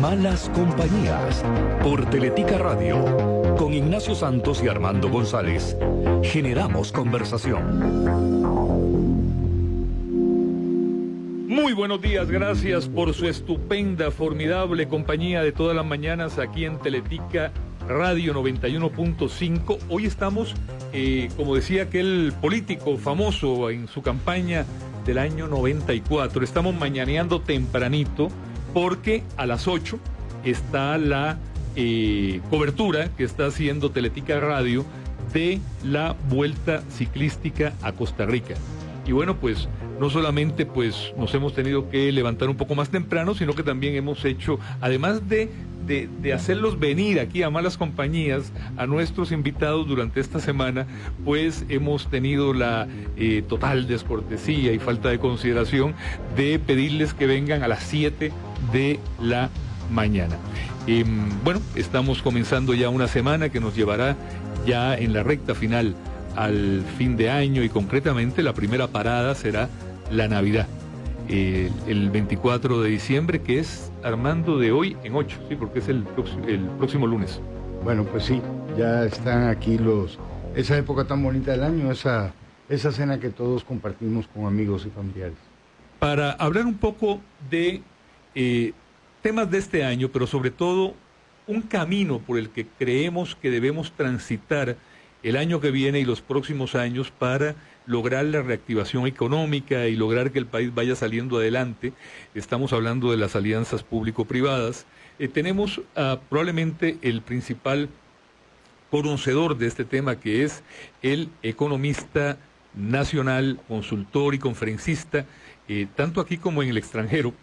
Malas Compañías, por Teletica Radio, con Ignacio Santos y Armando González. Generamos conversación. Muy buenos días, gracias por su estupenda, formidable compañía de todas las mañanas aquí en Teletica Radio 91.5. Hoy estamos, como decía aquel político famoso en su campaña del año 94, estamos mañaneando tempranito porque a las 8 está la cobertura que está haciendo Teletica Radio de la Vuelta Ciclística a Costa Rica. Y bueno, pues no solamente pues nos hemos tenido que levantar un poco más temprano, sino que también hemos hecho, además de hacerlos venir aquí a Malas Compañías, a nuestros invitados durante esta semana, pues hemos tenido la total descortesía y falta de consideración de pedirles que vengan a las 7 de la mañana. Bueno, estamos comenzando ya una semana que nos llevará ya en la recta final al fin de año, y concretamente la primera parada será la Navidad, el 24 de diciembre, que es, Armando, de hoy en 8, sí, porque es el próximo lunes. Bueno, pues sí, ya están aquí esa época tan bonita del año, esa cena que todos compartimos con amigos y familiares. Para hablar un poco de temas de este año, pero sobre todo un camino por el que creemos que debemos transitar el año que viene y los próximos años para lograr la reactivación económica y lograr que el país vaya saliendo adelante. Estamos hablando de las alianzas público-privadas. Tenemos probablemente el principal conocedor de este tema, que es el economista nacional, consultor y conferencista, tanto aquí como en el extranjero,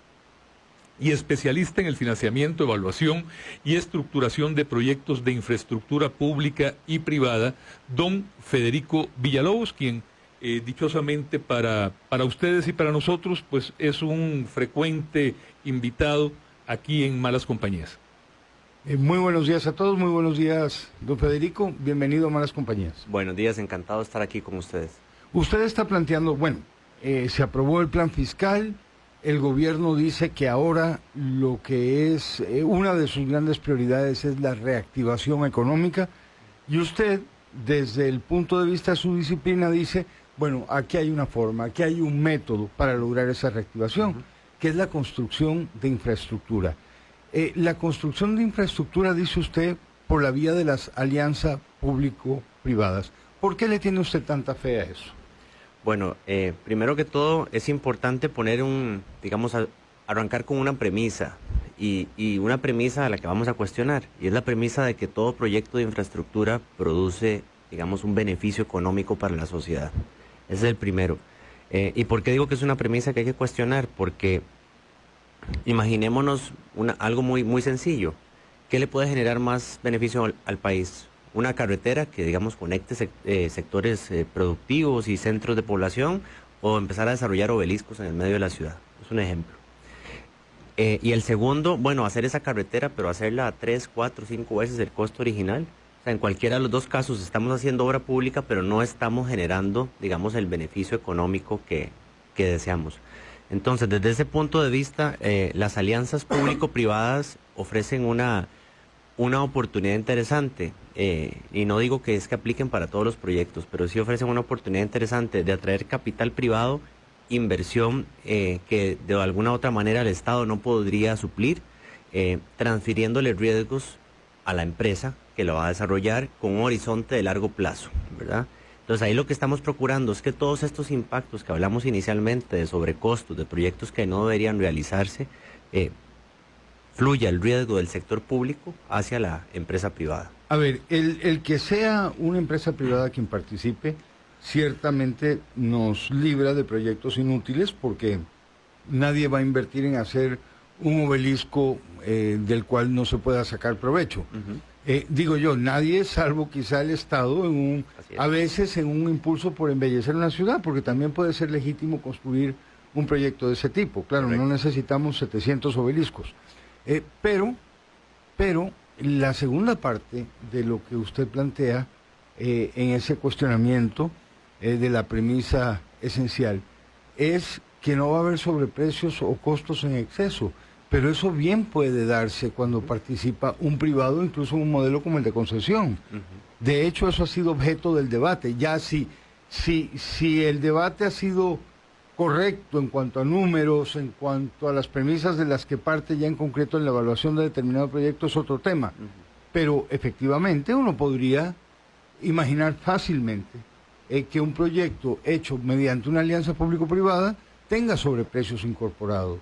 y especialista en el financiamiento, evaluación y estructuración de proyectos de infraestructura pública y privada, don Federico Villalobos, quien dichosamente para ustedes y para nosotros, pues es un frecuente invitado aquí en Malas Compañías. Muy buenos días a todos, muy buenos días, don Federico, bienvenido a Malas Compañías. Buenos días, encantado de estar aquí con ustedes. Usted está planteando, se aprobó el plan fiscal. El gobierno dice que ahora lo que es una de sus grandes prioridades es la reactivación económica, y usted, desde el punto de vista de su disciplina, dice, bueno, aquí hay una forma, aquí hay un método para lograr esa reactivación, que es la construcción de infraestructura. La construcción de infraestructura, dice usted, por la vía de las alianzas público-privadas. ¿Por qué le tiene usted tanta fe a eso? Bueno, primero que todo es importante poner arrancar con una premisa, y una premisa a la que vamos a cuestionar, y es la premisa de que todo proyecto de infraestructura produce, un beneficio económico para la sociedad. Ese es el primero. ¿Y por qué digo que es una premisa que hay que cuestionar? Porque imaginémonos algo muy, muy sencillo. ¿Qué le puede generar más beneficio al país? Una carretera que, conecte sectores productivos y centros de población, o empezar a desarrollar obeliscos en el medio de la ciudad. Es un ejemplo. Y el segundo, hacer esa carretera, pero hacerla a 3, 4, 5 veces el costo original. O sea, en cualquiera de los dos casos estamos haciendo obra pública, pero no estamos generando, el beneficio económico que deseamos. Entonces, desde ese punto de vista, las alianzas público-privadas ofrecen una oportunidad interesante, y no digo que apliquen para todos los proyectos, pero sí ofrecen una oportunidad interesante de atraer capital privado, inversión que de alguna u otra manera el Estado no podría suplir, transfiriéndole riesgos a la empresa que lo va a desarrollar con un horizonte de largo plazo, ¿verdad? Entonces ahí lo que estamos procurando es que todos estos impactos que hablamos inicialmente de sobrecostos, de proyectos que no deberían realizarse, fluya el riesgo del sector público hacia la empresa privada. A ver, el que sea una empresa privada quien participe, ciertamente nos libra de proyectos inútiles, porque nadie va a invertir en hacer un obelisco del cual no se pueda sacar provecho. Digo yo, nadie, salvo quizá el Estado, a veces en un impulso por embellecer una ciudad, porque también puede ser legítimo construir un proyecto de ese tipo. Claro, correcto. No necesitamos 700 obeliscos. Pero la segunda parte de lo que usted plantea en ese cuestionamiento de la premisa esencial es que no va a haber sobreprecios o costos en exceso, Pero eso bien puede darse cuando participa un privado, incluso en un modelo como el de concesión. De hecho, eso ha sido objeto del debate. Ya si el debate ha sido correcto en cuanto a números, en cuanto a las premisas de las que parte ya en concreto en la evaluación de determinado proyecto, es otro tema. Pero efectivamente uno podría imaginar fácilmente que un proyecto hecho mediante una alianza público-privada tenga sobreprecios incorporados.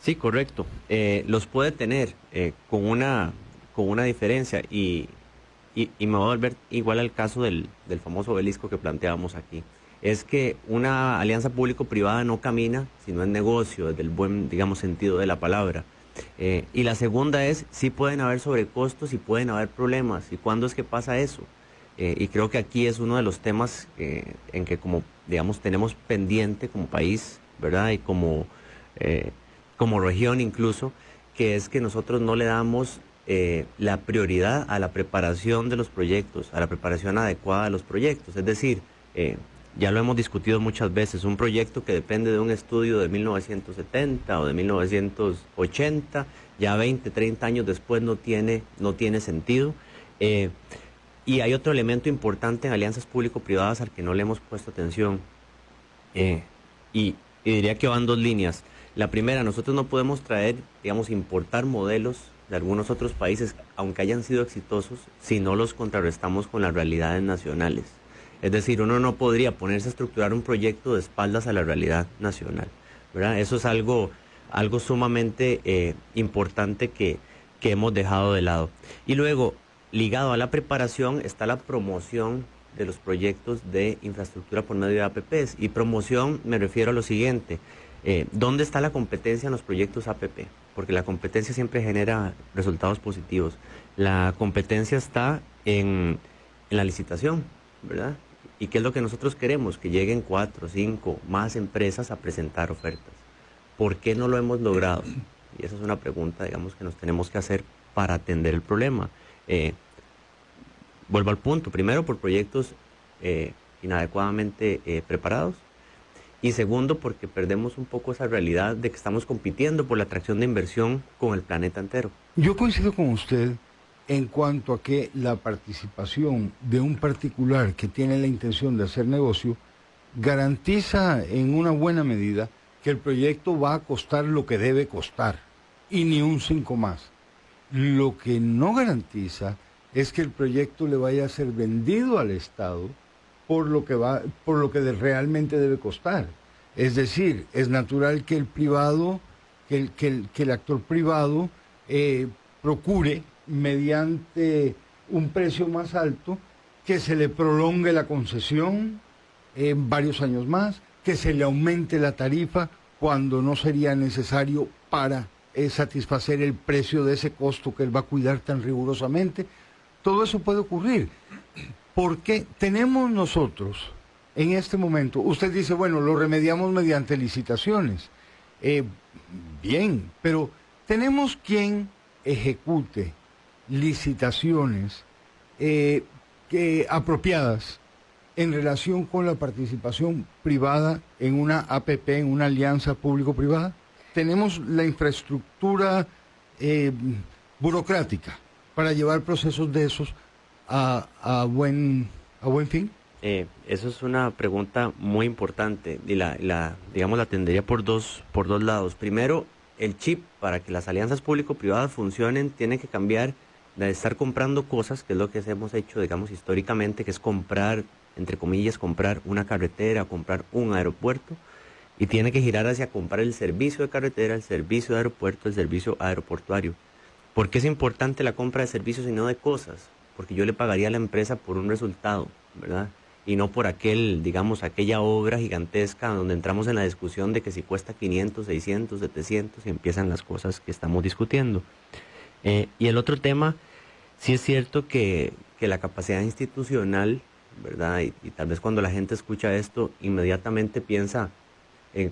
Sí, correcto. Los puede tener con una diferencia y me voy a volver igual al caso del famoso obelisco que planteábamos aquí. Es que una alianza público-privada no camina si no es negocio, desde el buen, digamos, sentido de la palabra. Y la segunda es, sí pueden haber sobrecostos y pueden haber problemas. ¿Y cuándo es que pasa eso? Y creo que aquí es uno de los temas en que, como, digamos, tenemos pendiente como país, ¿verdad? Y como región incluso, que es que nosotros no le damos la prioridad a la preparación de los proyectos, a la preparación adecuada de los proyectos. Es decir, ya lo hemos discutido muchas veces, un proyecto que depende de un estudio de 1970 o de 1980, ya 20, 30 años después no tiene sentido. Y hay otro elemento importante en alianzas público-privadas al que no le hemos puesto atención. Y diría que van dos líneas. La primera, nosotros no podemos traer, digamos, importar modelos de algunos otros países, aunque hayan sido exitosos, si no los contrarrestamos con las realidades nacionales. Es decir, uno no podría ponerse a estructurar un proyecto de espaldas a la realidad nacional, ¿verdad? Eso es algo sumamente importante que hemos dejado de lado. Y luego, ligado a la preparación, está la promoción de los proyectos de infraestructura por medio de APPs. Y promoción me refiero a lo siguiente, ¿dónde está la competencia en los proyectos APP? Porque la competencia siempre genera resultados positivos. La competencia está en la licitación, ¿verdad? ¿Y qué es lo que nosotros queremos? Que lleguen 4 o 5 más empresas a presentar ofertas. ¿Por qué no lo hemos logrado? Y esa es una pregunta, digamos, que nos tenemos que hacer para atender el problema. Vuelvo al punto. Primero, por proyectos inadecuadamente preparados. Y segundo, porque perdemos un poco esa realidad de que estamos compitiendo por la atracción de inversión con el planeta entero. Yo coincido con usted en cuanto a que la participación de un particular que tiene la intención de hacer negocio garantiza en una buena medida que el proyecto va a costar lo que debe costar y ni un 5 más. Lo que no garantiza es que el proyecto le vaya a ser vendido al Estado por lo que realmente debe costar. Es decir, es natural que el privado, que el actor privado procure, mediante un precio más alto, que se le prolongue la concesión varios años más, que se le aumente la tarifa cuando no sería necesario para satisfacer el precio de ese costo que él va a cuidar tan rigurosamente. Todo eso puede ocurrir, porque tenemos nosotros, en este momento, usted dice, bueno, lo remediamos mediante licitaciones. Bien, pero tenemos quien ejecute licitaciones apropiadas en relación con la participación privada en una APP, en una alianza público-privada. Tenemos la infraestructura burocrática para llevar procesos de esos a buen fin. Eso es una pregunta muy importante y digamos la atendería por dos lados. Primero, el chip para que las alianzas público-privadas funcionen tiene que cambiar de estar comprando cosas, que es lo que hemos hecho, digamos, históricamente, que es comprar, entre comillas, comprar una carretera, comprar un aeropuerto, y tiene que girar hacia comprar el servicio de carretera, el servicio de aeropuerto, el servicio aeroportuario. ¿Por qué es importante la compra de servicios y no de cosas? Porque yo le pagaría a la empresa por un resultado, ¿verdad? Y no por aquella obra gigantesca donde entramos en la discusión de que si cuesta 500, 600, 700 y empiezan las cosas que estamos discutiendo. Y el otro tema, sí es cierto que la capacidad institucional, ¿verdad? Y tal vez cuando la gente escucha esto, inmediatamente piensa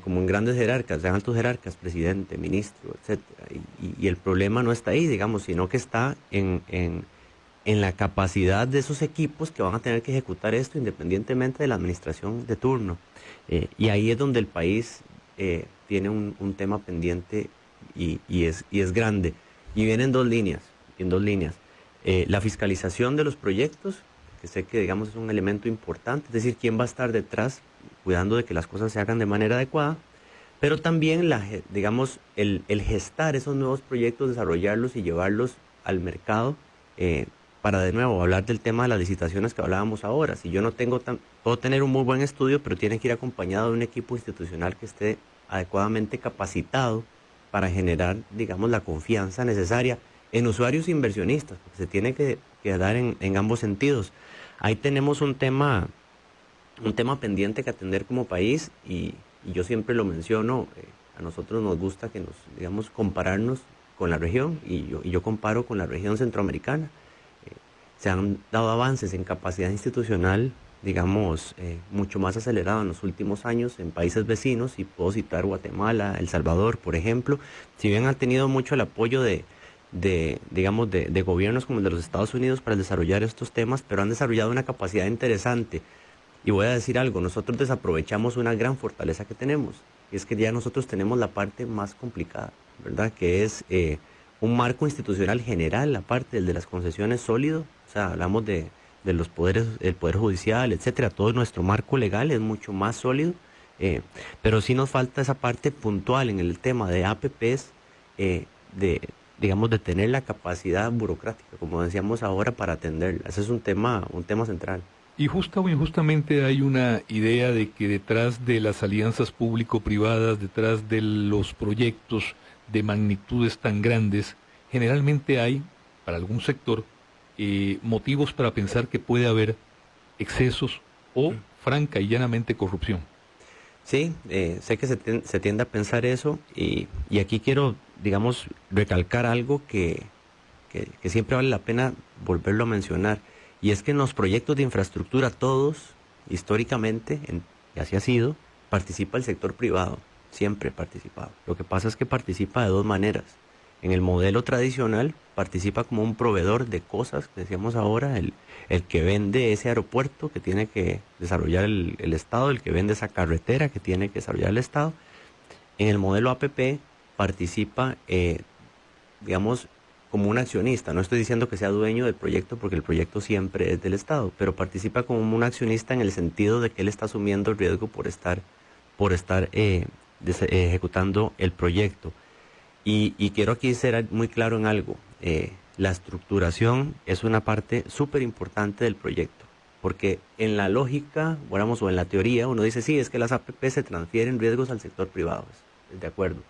como en grandes jerarcas, en altos jerarcas, presidente, ministro, etcétera. Y el problema no está ahí, digamos, sino que está en la capacidad de esos equipos que van a tener que ejecutar esto independientemente de la administración de turno. Y ahí es donde el país tiene un tema pendiente y es grande. Y viene en dos líneas. La fiscalización de los proyectos, que sé que digamos es un elemento importante, es decir, quién va a estar detrás cuidando de que las cosas se hagan de manera adecuada, pero también digamos el gestar esos nuevos proyectos, desarrollarlos y llevarlos al mercado, para de nuevo hablar del tema de las licitaciones que hablábamos ahora. Si yo no tengo puedo tener un muy buen estudio, pero tiene que ir acompañado de un equipo institucional que esté adecuadamente capacitado para generar, digamos, la confianza necesaria en usuarios e inversionistas, porque se tiene que dar en ambos sentidos. Ahí tenemos un tema pendiente que atender como país, y yo siempre lo menciono, a nosotros nos gusta que digamos, compararnos con la región, y yo comparo con la región centroamericana. Se han dado avances en capacidad institucional, digamos, mucho más acelerado en los últimos años en países vecinos, y puedo citar Guatemala, El Salvador, por ejemplo. Si bien han tenido mucho el apoyo de gobiernos como el de los Estados Unidos para desarrollar estos temas, pero han desarrollado una capacidad interesante. Y voy a decir algo, nosotros desaprovechamos una gran fortaleza que tenemos, y es que ya nosotros tenemos la parte más complicada, ¿verdad? Que es un marco institucional general, aparte del de las concesiones sólido. O sea, hablamos de los poderes, el Poder Judicial, etcétera. Todo nuestro marco legal es mucho más sólido, pero sí nos falta esa parte puntual en el tema de APPs, de tener la capacidad burocrática, como decíamos ahora, para atenderla. Ese es un tema central. Y justa o injustamente hay una idea de que detrás de las alianzas público-privadas, detrás de los proyectos de magnitudes tan grandes, generalmente hay, para algún sector, motivos para pensar que puede haber excesos o franca y llanamente corrupción. Sí, sé que se tiende a pensar eso, y aquí quiero, digamos, recalcar algo que siempre vale la pena volverlo a mencionar, y es que en los proyectos de infraestructura todos, históricamente, y así ha sido, participa el sector privado, siempre ha participado. Lo que pasa es que participa de dos maneras. En el modelo tradicional participa como un proveedor de cosas, que decíamos ahora, el que vende ese aeropuerto que tiene que desarrollar el Estado, el que vende esa carretera que tiene que desarrollar el Estado. En el modelo APP participa, digamos, como un accionista. No estoy diciendo que sea dueño del proyecto, porque el proyecto siempre es del Estado, pero participa como un accionista en el sentido de que él está asumiendo el riesgo por estar ejecutando el proyecto. Y quiero aquí ser muy claro en algo. La estructuración es una parte súper importante del proyecto, porque en la lógica, o en la teoría, uno dice, sí, es que las APP se transfieren riesgos al sector privado, de acuerdo,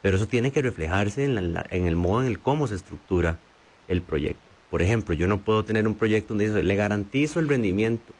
pero eso tiene que reflejarse en el modo en el cómo se estructura el proyecto. Por ejemplo, yo no puedo tener un proyecto donde dice, le garantizo el rendimiento.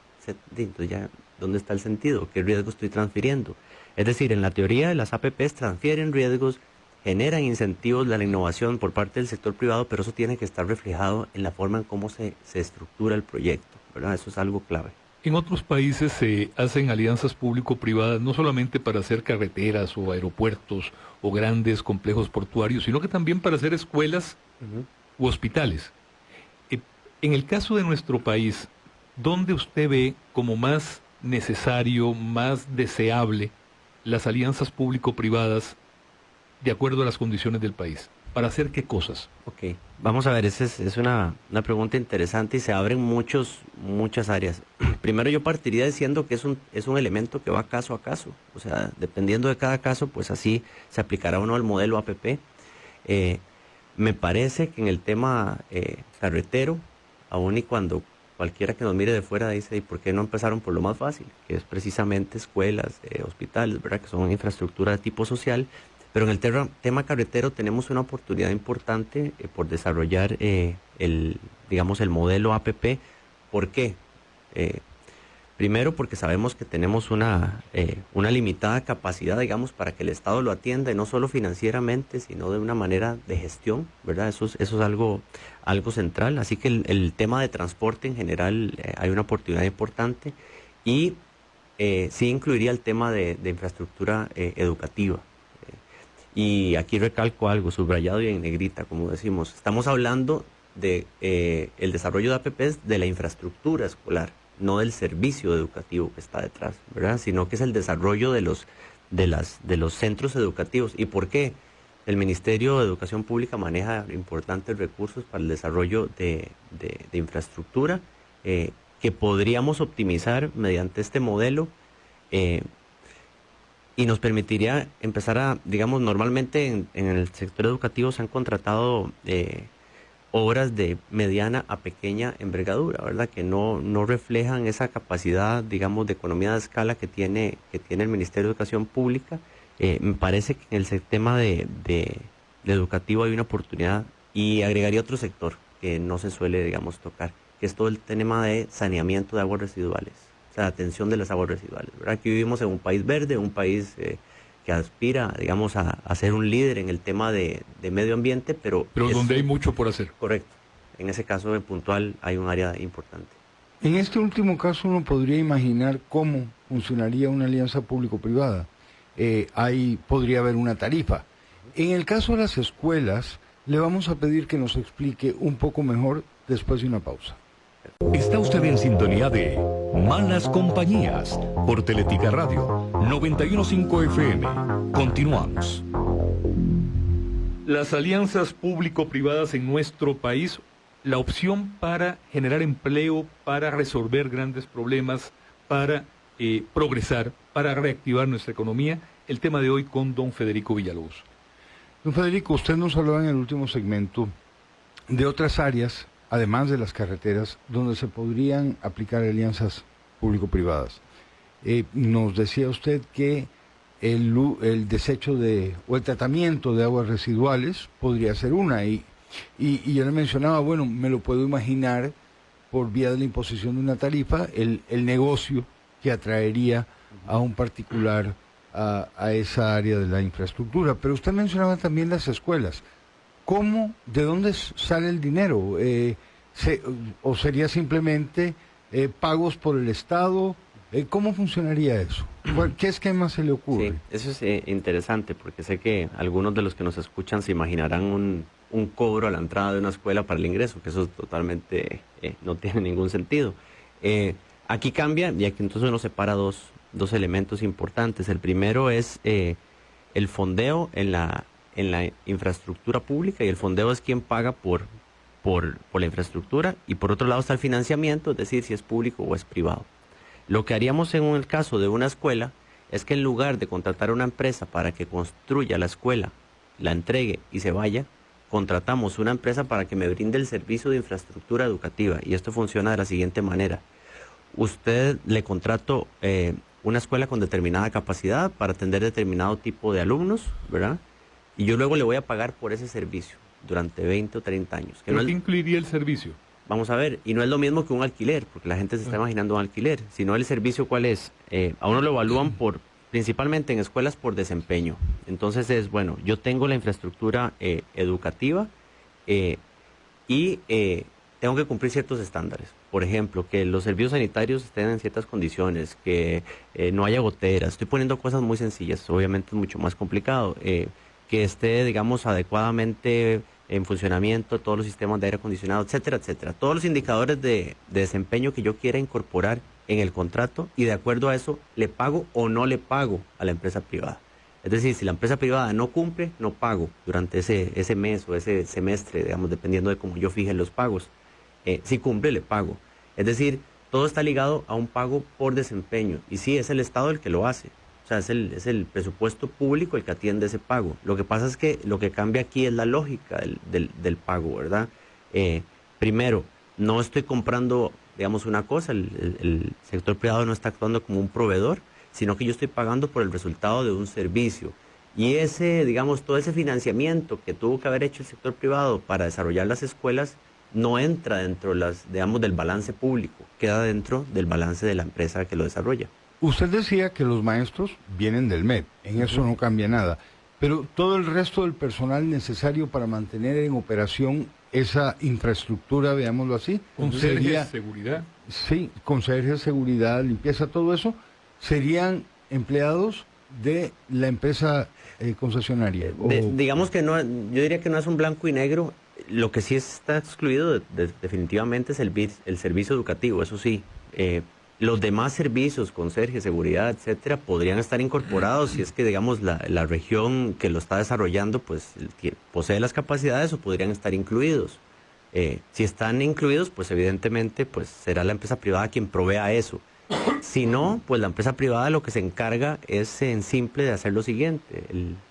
Entonces ya, ¿dónde está el sentido? ¿Qué riesgo estoy transfiriendo? Es decir, en la teoría las APPs transfieren riesgos, generan incentivos de la innovación por parte del sector privado, pero eso tiene que estar reflejado en la forma en cómo se estructura el proyecto, ¿verdad? Eso es algo clave. En otros países se hacen alianzas público-privadas no solamente para hacer carreteras o aeropuertos o grandes complejos portuarios, sino que también para hacer escuelas u hospitales. En el caso de nuestro país, ¿dónde usted ve como más necesario, más deseable las alianzas público-privadas de acuerdo a las condiciones del país? ¿Para hacer qué cosas? Ok, vamos a ver, esa es una pregunta interesante, y se abren muchas áreas. Primero yo partiría diciendo que es un elemento que va caso a caso. O sea, dependiendo de cada caso, pues así se aplicará o no el modelo APP. Me parece que en el tema carretero, aun y cuando cualquiera que nos mire de fuera dice, ¿y por qué no empezaron por lo más fácil? Que es precisamente escuelas, hospitales, ¿verdad? Que son infraestructura de tipo social. Pero en el tema carretero tenemos una oportunidad importante por desarrollar el modelo APP. ¿Por qué? Primero, porque sabemos que tenemos una limitada capacidad, digamos, para que el Estado lo atienda, y no solo financieramente, sino de una manera de gestión, ¿verdad? Eso es algo central. Así que el tema de transporte en general hay una oportunidad importante, y sí incluiría el tema de infraestructura educativa. Y aquí recalco algo, subrayado y en negrita, como decimos. Estamos hablando de el desarrollo de APPs de la infraestructura escolar, no del servicio educativo que está detrás, ¿verdad? Sino que es el desarrollo de los centros educativos. ¿Y por qué? el Ministerio de Educación Pública maneja importantes recursos para el desarrollo de infraestructura que podríamos optimizar mediante este modelo y nos permitiría empezar a, digamos, normalmente en el sector educativo se han contratado obras de mediana a pequeña envergadura, ¿verdad? Que no reflejan esa capacidad, digamos, de economía de escala que tiene el Ministerio de Educación Pública. Me parece que en el tema de educativo hay una oportunidad y agregaría otro sector que no se suele, digamos, tocar, que es todo el tema de saneamiento de aguas residuales, o sea, atención de las aguas residuales, ¿verdad? Aquí vivimos en un país verde, un país que aspira, digamos, a ser un líder en el tema de medio ambiente, pero donde hay mucho por hacer. Correcto. En ese caso en puntual hay un área importante. En este último caso uno podría imaginar cómo funcionaría una alianza público-privada. Ahí podría haber una tarifa. En el caso de las escuelas, le vamos a pedir que nos explique un poco mejor después de una pausa. Está usted en sintonía de Malas Compañías por Teletica Radio 915 FM. Continuamos. Las alianzas público-privadas en nuestro país, la opción para generar empleo, para resolver grandes problemas, para progresar, para reactivar nuestra economía. El tema de hoy con don Federico Villalobos. Don Federico, usted nos hablaba en el último segmento de otras áreas, además de las carreteras, donde se podrían aplicar alianzas público-privadas. Nos decía usted que el desecho o el tratamiento de aguas residuales podría ser una, y yo le mencionaba, bueno, me lo puedo imaginar por vía de la imposición de una tarifa, el negocio que atraería a un particular a esa área de la infraestructura. Pero usted mencionaba también las escuelas. ¿Cómo, de dónde sale el dinero? ¿O sería simplemente pagos por el Estado? ¿Cómo funcionaría eso? ¿Qué esquema se le ocurre? Sí, eso es interesante, porque sé que algunos de los que nos escuchan se imaginarán un cobro a la entrada de una escuela para el ingreso, que eso totalmente no tiene ningún sentido. Aquí cambia, y aquí entonces uno separa dos elementos importantes. El primero es el fondeo en la infraestructura pública, y el fondeo es quien paga por la infraestructura, y por otro lado está el financiamiento, es decir, si es público o es privado. Lo que haríamos en el caso de una escuela es que en lugar de contratar a una empresa para que construya la escuela, la entregue y se vaya, contratamos una empresa para que me brinde el servicio de infraestructura educativa, y esto funciona de la siguiente manera. Usted le contrato una escuela con determinada capacidad para atender determinado tipo de alumnos, ¿verdad? Y yo luego le voy a pagar por ese servicio durante 20 o 30 años. ¿Pero qué incluiría el servicio? Vamos a ver, y no es lo mismo que un alquiler, porque la gente se está imaginando un alquiler, sino el servicio, ¿cuál es? A uno lo evalúan principalmente en escuelas por desempeño. Entonces es, bueno, yo tengo la infraestructura educativa y tengo que cumplir ciertos estándares. Por ejemplo, que los servicios sanitarios estén en ciertas condiciones, que no haya goteras. Estoy poniendo cosas muy sencillas, obviamente es mucho más complicado. Que esté, digamos, adecuadamente en funcionamiento todos los sistemas de aire acondicionado, etcétera, etcétera. Todos los indicadores de desempeño que yo quiera incorporar en el contrato, y de acuerdo a eso le pago o no le pago a la empresa privada. Es decir, si la empresa privada no cumple, no pago durante ese mes o ese semestre, digamos, dependiendo de cómo yo fije los pagos. Si cumple, le pago. Es decir, todo está ligado a un pago por desempeño, y sí, es el Estado el que lo hace. O sea, es el presupuesto público el que atiende ese pago. Lo que pasa es que lo que cambia aquí es la lógica del pago, ¿verdad? Primero, no estoy comprando, digamos, una cosa, el sector privado no está actuando como un proveedor, sino que yo estoy pagando por el resultado de un servicio. Y digamos, todo ese financiamiento que tuvo que haber hecho el sector privado para desarrollar las escuelas no entra dentro del balance público, queda dentro del balance de la empresa que lo desarrolla. Usted decía que los maestros vienen del MED, en eso no cambia nada, pero todo el resto del personal necesario para mantener en operación esa infraestructura, veámoslo así, conserjes, seguridad. Sí, conserjes, seguridad, limpieza, todo eso, serían empleados de la empresa concesionaria. Digamos que no, yo diría que no es un blanco y negro. Lo que sí está excluido definitivamente es el servicio educativo, eso sí. los demás servicios, conserje, seguridad, etcétera, podrían estar incorporados si es que, digamos, la región que lo está desarrollando, pues, posee las capacidades, o podrían estar incluidos. Si están incluidos, pues, evidentemente, pues, será la empresa privada quien provea eso. Si no, pues, la empresa privada lo que se encarga es, en simple, de hacer lo siguiente.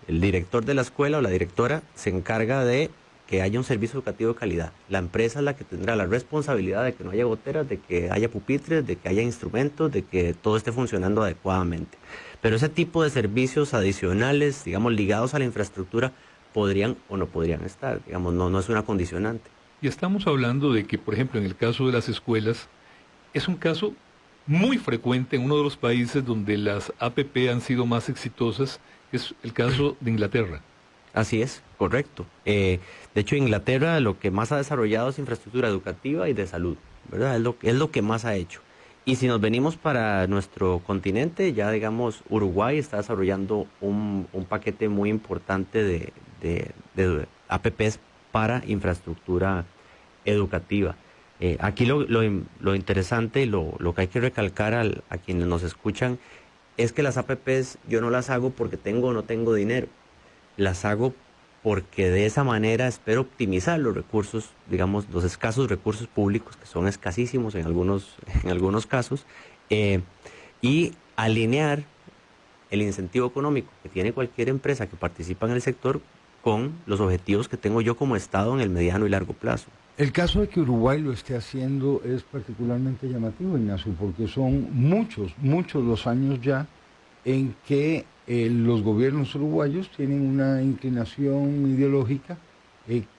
El director de la escuela o la directora se encarga de que haya un servicio educativo de calidad. La empresa es la que tendrá la responsabilidad de que no haya goteras, de que haya pupitres, de que haya instrumentos, de que todo esté funcionando adecuadamente. Pero ese tipo de servicios adicionales, digamos, ligados a la infraestructura, podrían o no podrían estar. Digamos, no es una condicionante. Y estamos hablando de que, por ejemplo, en el caso de las escuelas, es un caso muy frecuente en uno de los países donde las APP han sido más exitosas, que es el caso de Inglaterra. Así es, correcto. De hecho, Inglaterra lo que más ha desarrollado es infraestructura educativa y de salud, ¿verdad? Es lo que más ha hecho. Y si nos venimos para nuestro continente, ya digamos, Uruguay está desarrollando un paquete muy importante de APPs para infraestructura educativa. Aquí lo interesante y lo que hay que recalcar a quienes nos escuchan es que las APPs yo no las hago porque tengo o no tengo dinero. Las hago porque de esa manera espero optimizar los recursos, digamos, los escasos recursos públicos, que son escasísimos en algunos casos, y alinear el incentivo económico que tiene cualquier empresa que participa en el sector con los objetivos que tengo yo como Estado en el mediano y largo plazo. El caso de que Uruguay lo esté haciendo es particularmente llamativo, Ignacio, porque son muchos los años ya en que los gobiernos uruguayos tienen una inclinación ideológica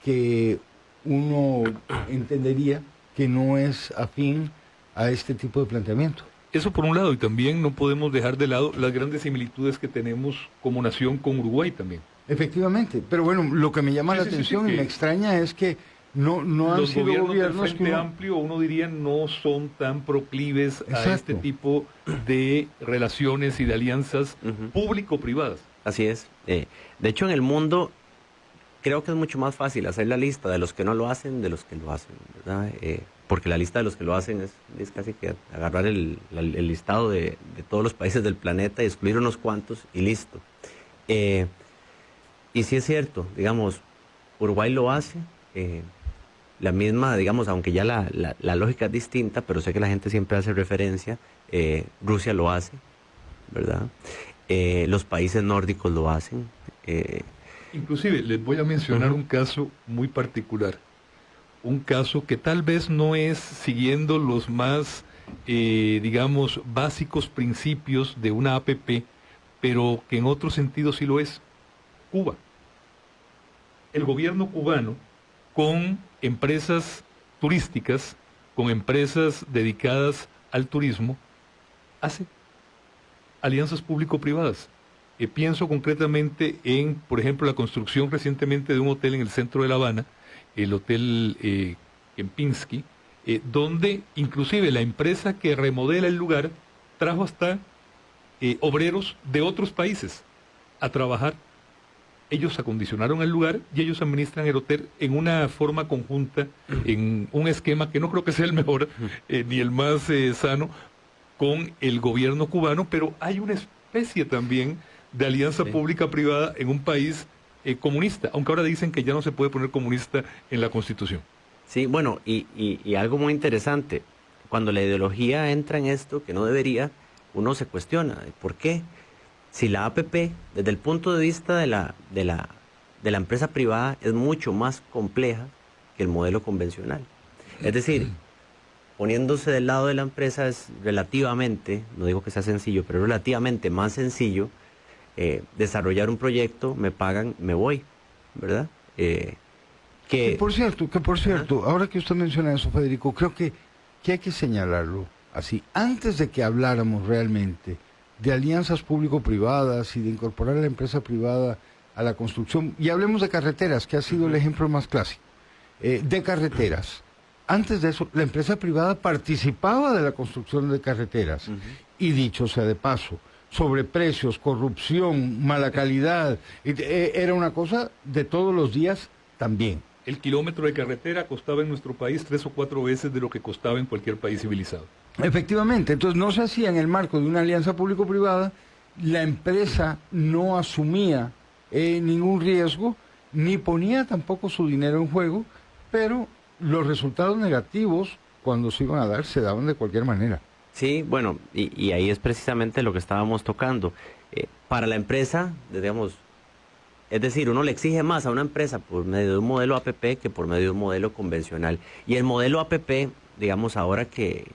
que uno entendería que no es afín a este tipo de planteamiento. Eso por un lado, y también no podemos dejar de lado las grandes similitudes que tenemos como nación con Uruguay también. Efectivamente, pero bueno, lo que me llama la atención y me extraña es que no han sido gobiernos del Frente Amplio, uno diría, no son tan proclives a este tipo de relaciones y de alianzas público-privadas. Así es. De hecho, en el mundo creo que es mucho más fácil hacer la lista de los que no lo hacen de los que lo hacen, ¿verdad? Porque la lista de los que lo hacen es casi que agarrar el listado de todos los países del planeta y excluir unos cuantos y listo. Y sí es cierto, digamos, Uruguay lo hace. La misma, digamos, aunque ya la lógica es distinta, pero sé que la gente siempre hace referencia, Rusia lo hace, ¿verdad? Los países nórdicos lo hacen. Inclusive, les voy a mencionar un caso muy particular, un caso que tal vez no es siguiendo los más, digamos, básicos principios de una APP, pero que en otro sentido sí lo es. Cuba. El gobierno cubano, con empresas turísticas, con empresas dedicadas al turismo, hace alianzas público-privadas. Pienso concretamente en, por ejemplo, la construcción recientemente de un hotel en el centro de La Habana, el Hotel Kempinski, donde inclusive la empresa que remodela el lugar trajo hasta obreros de otros países a trabajar. Ellos acondicionaron el lugar y ellos administran el hotel en una forma conjunta, en un esquema que no creo que sea el mejor ni el más sano con el gobierno cubano, pero hay una especie también de alianza pública-privada en un país comunista, aunque ahora dicen que ya no se puede poner comunista en la Constitución. Sí, bueno, y algo muy interesante, cuando la ideología entra en esto, que no debería, uno se cuestiona, ¿por qué? Si la APP, desde el punto de vista de la empresa privada, es mucho más compleja que el modelo convencional. Es decir, poniéndose del lado de la empresa es relativamente, no digo que sea sencillo, pero es relativamente más sencillo desarrollar un proyecto, me pagan, me voy, ¿verdad? Que por cierto, ahora que usted menciona eso, Federico, creo que hay que señalarlo así. Antes de que habláramos realmente de alianzas público-privadas y de incorporar a la empresa privada a la construcción, y hablemos de carreteras, que ha sido el ejemplo más clásico, de carreteras. Antes de eso, la empresa privada participaba de la construcción de carreteras, y dicho sea de paso, sobreprecios, corrupción, mala calidad, era una cosa de todos los días también. El kilómetro de carretera costaba en nuestro país 3 o 4 veces de lo que costaba en cualquier país civilizado. Efectivamente, entonces no se hacía en el marco de una alianza público-privada, la empresa no asumía ningún riesgo, ni ponía tampoco su dinero en juego, pero los resultados negativos, cuando se iban a dar, se daban de cualquier manera. Sí, bueno, y ahí es precisamente lo que estábamos tocando. Para la empresa, digamos, es decir, uno le exige más a una empresa por medio de un modelo APP que por medio de un modelo convencional. Y el modelo APP, digamos, ahora que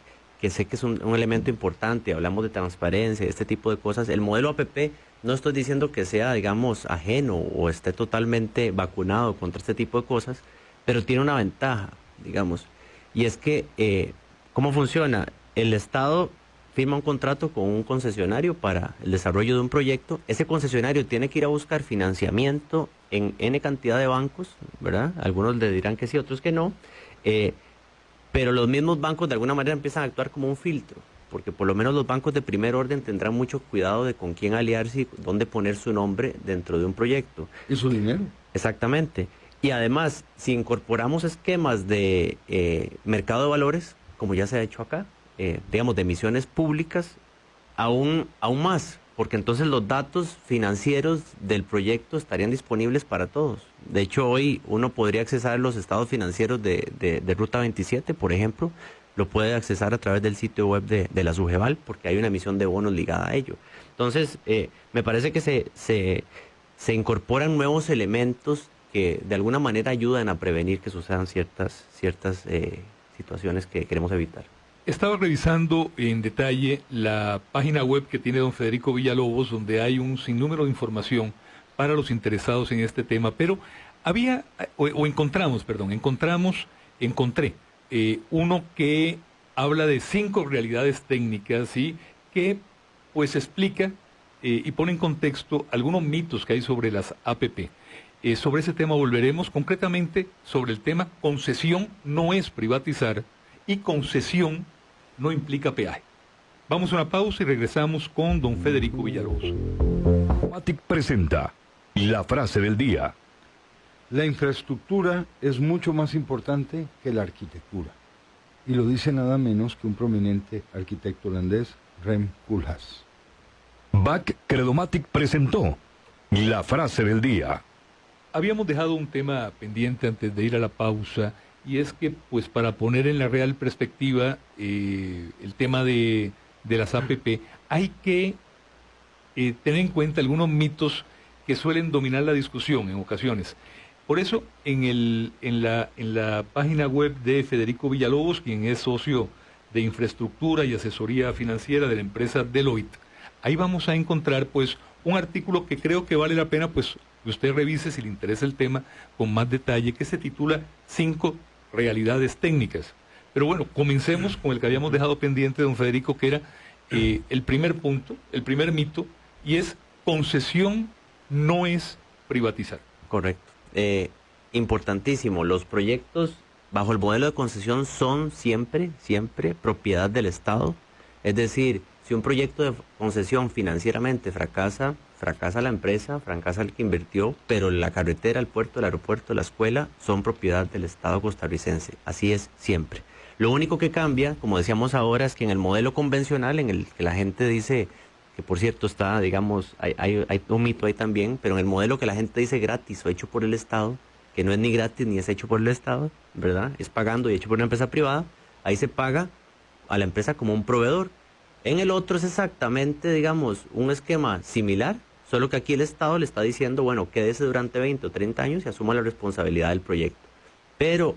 sé que es un elemento importante, hablamos de transparencia, este tipo de cosas, el modelo APP, no estoy diciendo que sea, digamos, ajeno o esté totalmente vacunado contra este tipo de cosas, pero tiene una ventaja, digamos, y es que, ¿cómo funciona? El Estado firma un contrato con un concesionario para el desarrollo de un proyecto. Ese concesionario tiene que ir a buscar financiamiento en N cantidad de bancos, ¿verdad? Algunos le dirán que sí, otros que no. Pero los mismos bancos de alguna manera empiezan a actuar como un filtro, porque por lo menos los bancos de primer orden tendrán mucho cuidado de con quién aliarse y dónde poner su nombre dentro de un proyecto. ¿Y su dinero? Exactamente. Y además, si incorporamos esquemas de mercado de valores, como ya se ha hecho acá, digamos, de emisiones públicas, aún más, porque entonces los datos financieros del proyecto estarían disponibles para todos. De hecho, hoy uno podría accesar los estados financieros de Ruta 27, por ejemplo, lo puede accesar a través del sitio web de la SUGEVAL, porque hay una emisión de bonos ligada a ello. Entonces, me parece que se incorporan nuevos elementos que de alguna manera ayudan a prevenir que sucedan ciertas situaciones que queremos evitar. Estaba revisando en detalle la página web que tiene don Federico Villalobos, donde hay un sinnúmero de información para los interesados en este tema, pero encontré uno que habla de 5 realidades técnicas, ¿sí?, que pues explica y pone en contexto algunos mitos que hay sobre las APP. Sobre ese tema volveremos, concretamente sobre el tema concesión no es privatizar y concesión no implica peaje. Vamos a una pausa y regresamos con don Federico Villalobos. Matic presenta la frase del día. La infraestructura es mucho más importante que la arquitectura. Y lo dice nada menos que un prominente arquitecto holandés, Rem Koolhaas. BAC Credomatic presentó la frase del día. Habíamos dejado un tema pendiente antes de ir a la pausa, y es que, pues, para poner en la real perspectiva el tema de las APP, hay que tener en cuenta algunos mitos que suelen dominar la discusión en ocasiones. Por eso, en la página web de Federico Villalobos, quien es socio de infraestructura y asesoría financiera de la empresa Deloitte, ahí vamos a encontrar, pues, un artículo que creo que vale la pena, pues, que usted revise si le interesa el tema con más detalle, que se titula 5 realidades técnicas. Pero bueno, comencemos con el que habíamos dejado pendiente, don Federico, que era el primer punto, el primer mito, y es concesión no es privatizar. Correcto. Importantísimo, los proyectos bajo el modelo de concesión son siempre propiedad del Estado. Es decir, si un proyecto de concesión financieramente fracasa la empresa, fracasa el que invirtió, pero la carretera, el puerto, el aeropuerto, la escuela son propiedad del Estado costarricense. Así es siempre. Lo único que cambia, como decíamos ahora, es que en el modelo convencional, en el que la gente dice, que por cierto está, digamos, hay un mito ahí también, pero en el modelo que la gente dice gratis o hecho por el Estado, que no es ni gratis ni es hecho por el Estado, ¿verdad? Es pagando y hecho por una empresa privada, ahí se paga a la empresa como un proveedor. En el otro es exactamente, digamos, un esquema similar, solo que aquí el Estado le está diciendo, bueno, quédese durante 20 o 30 años y asuma la responsabilidad del proyecto. Pero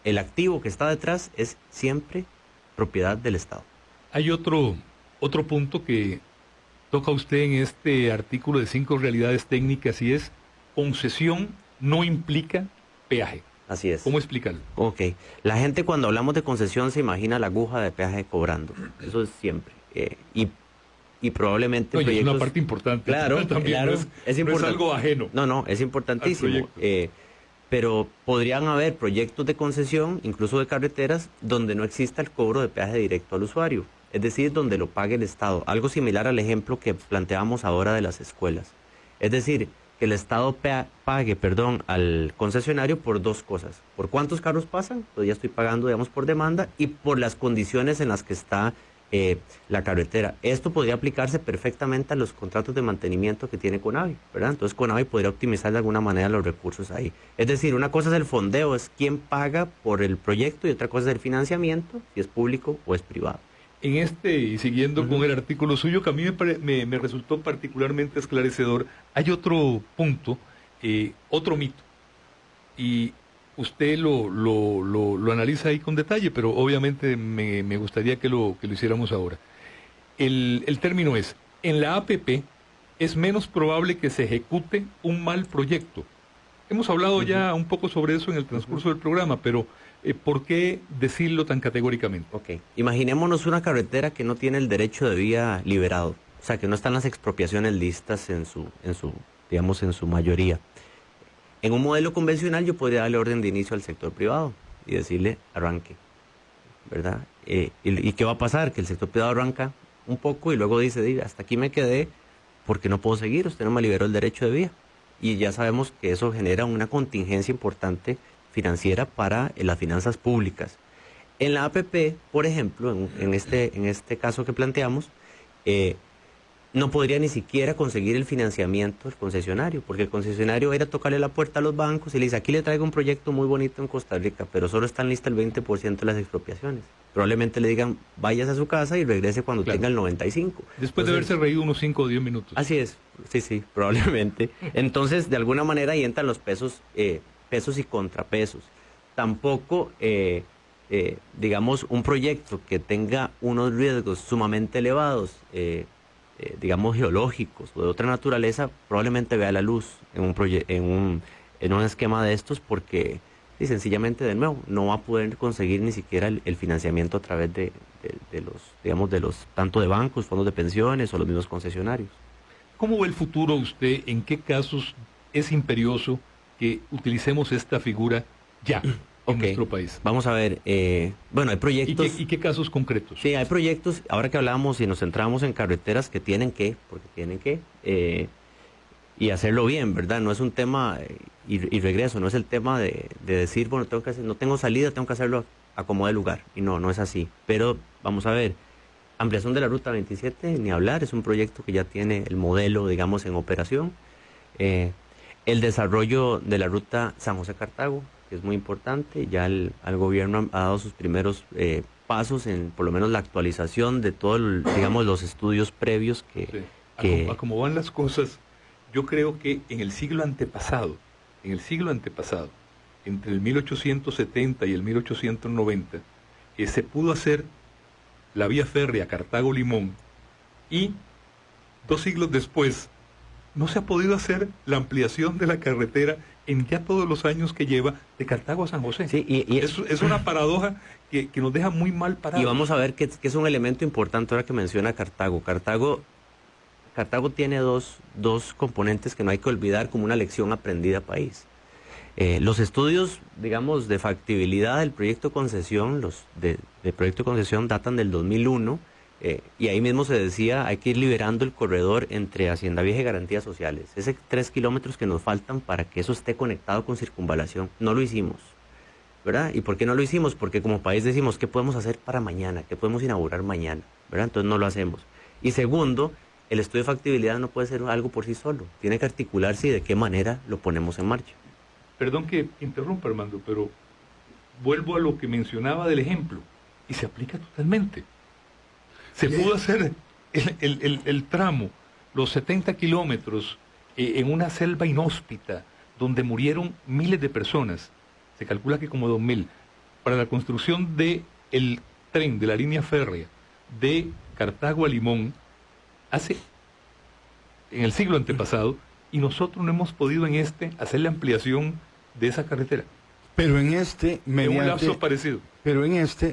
el activo que está detrás es siempre propiedad del Estado. Hay otro punto que toca usted en este artículo de 5 realidades técnicas, y es concesión no implica peaje. Así es. ¿Cómo explicarlo? Ok. La gente cuando hablamos de concesión se imagina la aguja de peaje cobrando. Eso es siempre. Y probablemente no, proyectos... es una parte importante. Claro, también claro, es importante. No es algo ajeno. No, es importantísimo. Pero podrían haber proyectos de concesión, incluso de carreteras, donde no exista el cobro de peaje directo al usuario. Es decir, donde lo pague el Estado. Algo similar al ejemplo que planteamos ahora de las escuelas. Es decir, que el Estado pague al concesionario por 2 cosas. Por cuántos carros pasan, pues ya estoy pagando, digamos, por demanda, y por las condiciones en las que está la carretera. Esto podría aplicarse perfectamente a los contratos de mantenimiento que tiene Conavi, ¿verdad? Entonces Conavi podría optimizar de alguna manera los recursos ahí. Es decir, una cosa es el fondeo, es quién paga por el proyecto, y otra cosa es el financiamiento, si es público o es privado. En y siguiendo con el artículo suyo, que a mí me resultó particularmente esclarecedor, hay otro punto, otro mito, y usted lo analiza ahí con detalle, pero obviamente me gustaría que lo hiciéramos ahora. El término es, en la APP es menos probable que se ejecute un mal proyecto. Hemos hablado ya un poco sobre eso en el transcurso del programa, pero ¿por qué decirlo tan categóricamente? Ok, imaginémonos una carretera que no tiene el derecho de vía liberado, o sea, que no están las expropiaciones listas en su mayoría. En un modelo convencional yo podría darle orden de inicio al sector privado y decirle arranque, ¿verdad? ¿Y qué va a pasar? Que el sector privado arranca un poco y luego dice, hasta aquí me quedé porque no puedo seguir, usted no me liberó el derecho de vía. Y ya sabemos que eso genera una contingencia importante financiera para las finanzas públicas. En la APP, por ejemplo, en este caso que planteamos, no podría ni siquiera conseguir el financiamiento del concesionario, porque el concesionario va a ir a tocarle la puerta a los bancos y le dice, aquí le traigo un proyecto muy bonito en Costa Rica, pero solo están listas el 20% de las expropiaciones. Probablemente le digan, váyase a su casa y regrese cuando tenga el 95%. Después de haberse reído unos 5 o 10 minutos. Así es, sí, probablemente. Entonces, de alguna manera ahí entran los pesos y contrapesos. Tampoco, digamos, un proyecto que tenga unos riesgos sumamente elevados, digamos, geológicos o de otra naturaleza, probablemente vea la luz en un esquema de estos, porque sencillamente, de nuevo, no va a poder conseguir ni siquiera el financiamiento a través de los tanto de bancos, fondos de pensiones o los mismos concesionarios. ¿Cómo ve el futuro usted? ¿En qué casos es imperioso que utilicemos esta figura ya en nuestro país? Vamos a ver, bueno, hay proyectos... ¿Y qué casos concretos? Sí, hay proyectos, ahora que hablábamos y nos centramos en carreteras que tienen que, y hacerlo bien, ¿verdad? No es un tema, y regreso, no es el tema de decir, bueno, no tengo salida, tengo que hacerlo a como de lugar, y no es así. Pero, vamos a ver, ampliación de la Ruta 27, ni hablar, es un proyecto que ya tiene el modelo, digamos, en operación. El desarrollo de la ruta San José-Cartago, que es muy importante, ya el gobierno ha dado sus primeros pasos en, por lo menos, la actualización de todos, digamos, los estudios previos que... A como van las cosas, yo creo que en el siglo antepasado, entre el 1870 y el 1890, se pudo hacer la vía férrea Cartago-Limón, y 2 siglos después no se ha podido hacer la ampliación de la carretera en ya todos los años que lleva de Cartago a San José. Sí, es una paradoja que nos deja muy mal parados. Y vamos a ver que es un elemento importante ahora que menciona Cartago. Cartago tiene dos componentes que no hay que olvidar como una lección aprendida país. Los estudios, digamos, de factibilidad del proyecto de concesión, de proyecto de concesión datan del 2001, y ahí mismo se decía, hay que ir liberando el corredor entre Hacienda Vieja y Garantías Sociales. Ese 3 kilómetros que nos faltan para que eso esté conectado con circunvalación. No lo hicimos, ¿verdad? ¿Y por qué no lo hicimos? Porque como país decimos, ¿qué podemos hacer para mañana? ¿Qué podemos inaugurar mañana? ¿Verdad? Entonces no lo hacemos. Y segundo, el estudio de factibilidad no puede ser algo por sí solo. Tiene que articularse y de qué manera lo ponemos en marcha. Perdón que interrumpa, Armando, pero vuelvo a lo que mencionaba del ejemplo, y se aplica totalmente. Se pudo hacer el tramo, los 70 kilómetros, en una selva inhóspita, donde murieron miles de personas, se calcula que como 2.000, para la construcción del tren, de la línea férrea, de Cartago a Limón, en el siglo antepasado, y nosotros no hemos podido hacer la ampliación de esa carretera. Pero en un lapso parecido. Pero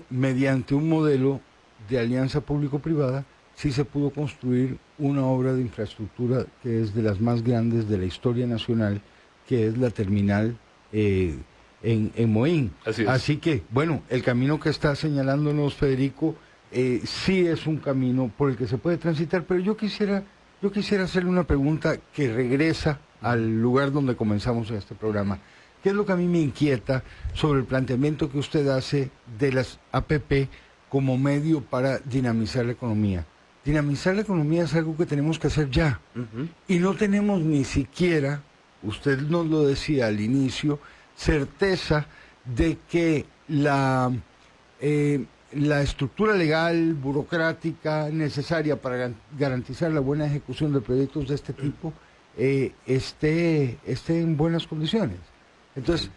mediante un modelo de alianza público-privada, sí se pudo construir una obra de infraestructura que es de las más grandes de la historia nacional, que es la terminal en Moín. Así que, bueno, el camino que está señalándonos Federico, sí es un camino por el que se puede transitar, pero yo quisiera hacerle una pregunta que regresa al lugar donde comenzamos este programa. ¿Qué es lo que a mí me inquieta sobre el planteamiento que usted hace de las APP como medio para dinamizar la economía. Dinamizar la economía es algo que tenemos que hacer ya. Y no tenemos ni siquiera, usted nos lo decía al inicio, certeza de que la estructura legal, burocrática, necesaria para garantizar la buena ejecución de proyectos de este tipo esté en buenas condiciones. Entonces,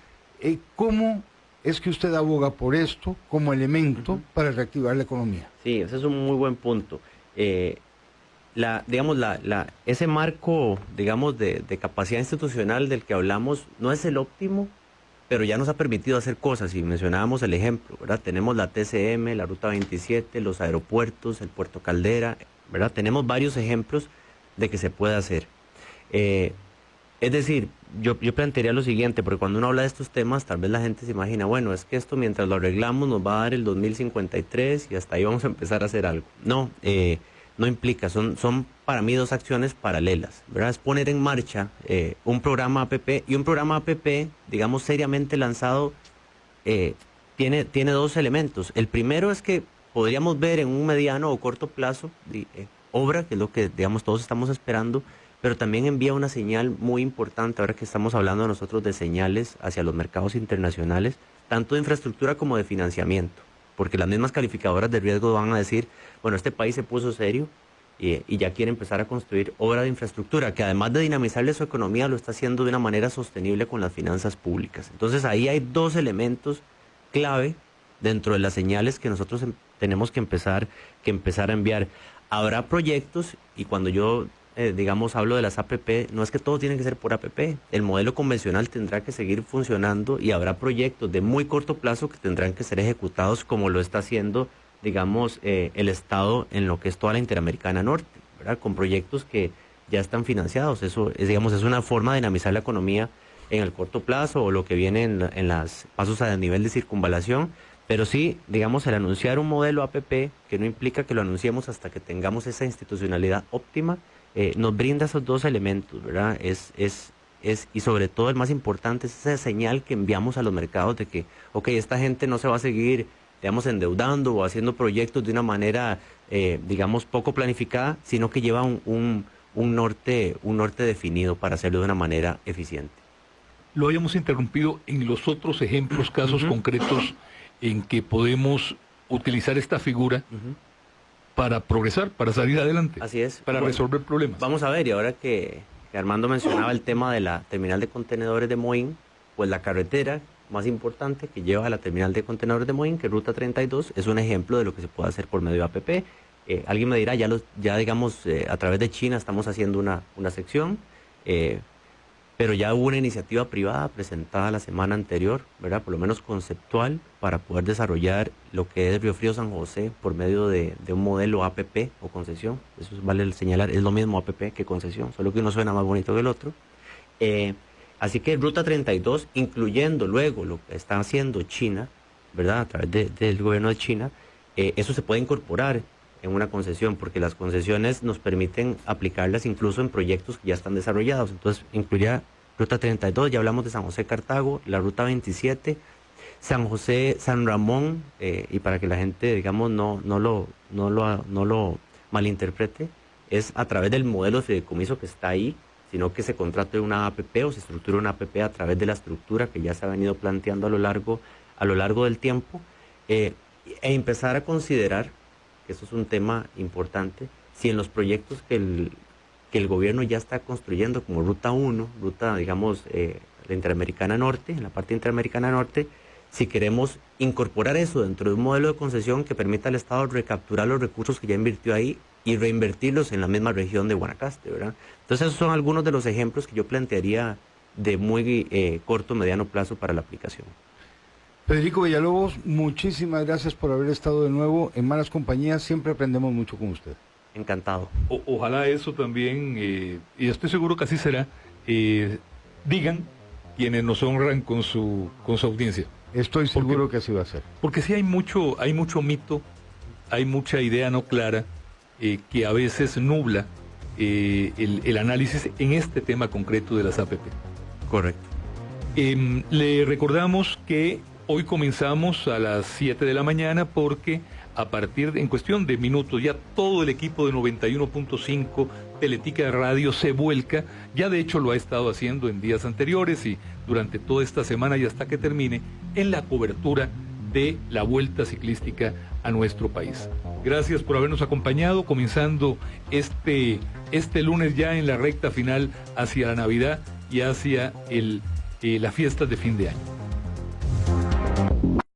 ¿cómo es que usted aboga por esto como elemento para reactivar la economía? Sí, ese es un muy buen punto. Ese marco, digamos, de capacidad institucional del que hablamos no es el óptimo, pero ya nos ha permitido hacer cosas, y mencionábamos el ejemplo, ¿verdad? Tenemos la TCM, la Ruta 27, los aeropuertos, el Puerto Caldera, ¿verdad? Tenemos varios ejemplos de que se puede hacer. Es decir, yo plantearía lo siguiente, porque cuando uno habla de estos temas, tal vez la gente se imagina, bueno, es que esto mientras lo arreglamos nos va a dar el 2053 y hasta ahí vamos a empezar a hacer algo. No, no implica, son para mí dos acciones paralelas, ¿verdad? Es poner en marcha un programa APP, y un programa APP, digamos, seriamente lanzado, tiene dos elementos. El primero es que podríamos ver en un mediano o corto plazo obra, que es lo que, digamos, todos estamos esperando, pero también envía una señal muy importante, ahora que estamos hablando nosotros de señales hacia los mercados internacionales, tanto de infraestructura como de financiamiento, porque las mismas calificadoras de riesgo van a decir, bueno, este país se puso serio y ya quiere empezar a construir obra de infraestructura, que además de dinamizarle su economía, lo está haciendo de una manera sostenible con las finanzas públicas. Entonces ahí hay dos elementos clave dentro de las señales que nosotros tenemos que empezar a enviar. Habrá proyectos, y cuando yo digamos, hablo de las APP, no es que todo tiene que ser por APP. El modelo convencional tendrá que seguir funcionando y habrá proyectos de muy corto plazo que tendrán que ser ejecutados como lo está haciendo, digamos, el Estado en lo que es toda la Interamericana Norte, ¿verdad? Con proyectos que ya están financiados. Eso es, digamos, es una forma de dinamizar la economía en el corto plazo, o lo que viene en los pasos a nivel de circunvalación. Pero sí, digamos, el anunciar un modelo APP, que no implica que lo anunciemos hasta que tengamos esa institucionalidad óptima, nos brinda esos dos elementos, ¿verdad? Y sobre todo el más importante es esa señal que enviamos a los mercados de que, ok, esta gente no se va a seguir, digamos, endeudando o haciendo proyectos de una manera, digamos, poco planificada, sino que lleva un norte definido para hacerlo de una manera eficiente. Lo habíamos interrumpido en los otros ejemplos, casos concretos en que podemos utilizar esta figura para progresar, para salir adelante. Así es. Para resolver problemas. Vamos a ver, y ahora que Armando mencionaba el tema de la terminal de contenedores de Moín, pues la carretera más importante que lleva a la terminal de contenedores de Moín, que es Ruta 32, es un ejemplo de lo que se puede hacer por medio de APP. Alguien me dirá, ya digamos, a través de China estamos haciendo una sección, pero ya hubo una iniciativa privada presentada la semana anterior, ¿verdad? Por lo menos conceptual, para poder desarrollar lo que es Río Frío San José por medio de un modelo APP o concesión. Eso vale señalar, es lo mismo APP que concesión, solo que uno suena más bonito que el otro. Así que Ruta 32, incluyendo luego lo que está haciendo China, ¿verdad? A través del gobierno de China, eso se puede incorporar en una concesión, porque las concesiones nos permiten aplicarlas incluso en proyectos que ya están desarrollados. Entonces, incluiría Ruta 32, ya hablamos de San José Cartago, la Ruta 27, San José San Ramón, y para que la gente, digamos, no lo malinterprete, es a través del modelo de fideicomiso que está ahí, sino que se contrate una APP o se estructure una APP a través de la estructura que ya se ha venido planteando a lo largo del tiempo, e empezar a considerar, que eso es un tema importante, si en los proyectos que el gobierno ya está construyendo, como Ruta 1, digamos, la Interamericana Norte, en la parte Interamericana Norte, si queremos incorporar eso dentro de un modelo de concesión que permita al Estado recapturar los recursos que ya invirtió ahí y reinvertirlos en la misma región de Guanacaste, ¿verdad? Entonces esos son algunos de los ejemplos que yo plantearía de muy corto, mediano plazo para la aplicación. Federico Villalobos, muchísimas gracias por haber estado de nuevo en Malas Compañías. Siempre aprendemos mucho con usted. Encantado. Ojalá eso también, y estoy seguro que así será, digan quienes nos honran con su audiencia. Estoy seguro que así va a ser. Porque sí hay mucho mito, hay mucha idea no clara que a veces nubla el análisis en este tema concreto de las APP. Correcto. Le recordamos que hoy comenzamos a las 7 de la mañana porque a partir en cuestión de minutos, ya todo el equipo de 91.5 Teletica Radio se vuelca, ya de hecho lo ha estado haciendo en días anteriores y durante toda esta semana y hasta que termine, en la cobertura de la Vuelta Ciclística a nuestro país. Gracias por habernos acompañado, comenzando este lunes ya en la recta final hacia la Navidad y hacia las fiestas de fin de año.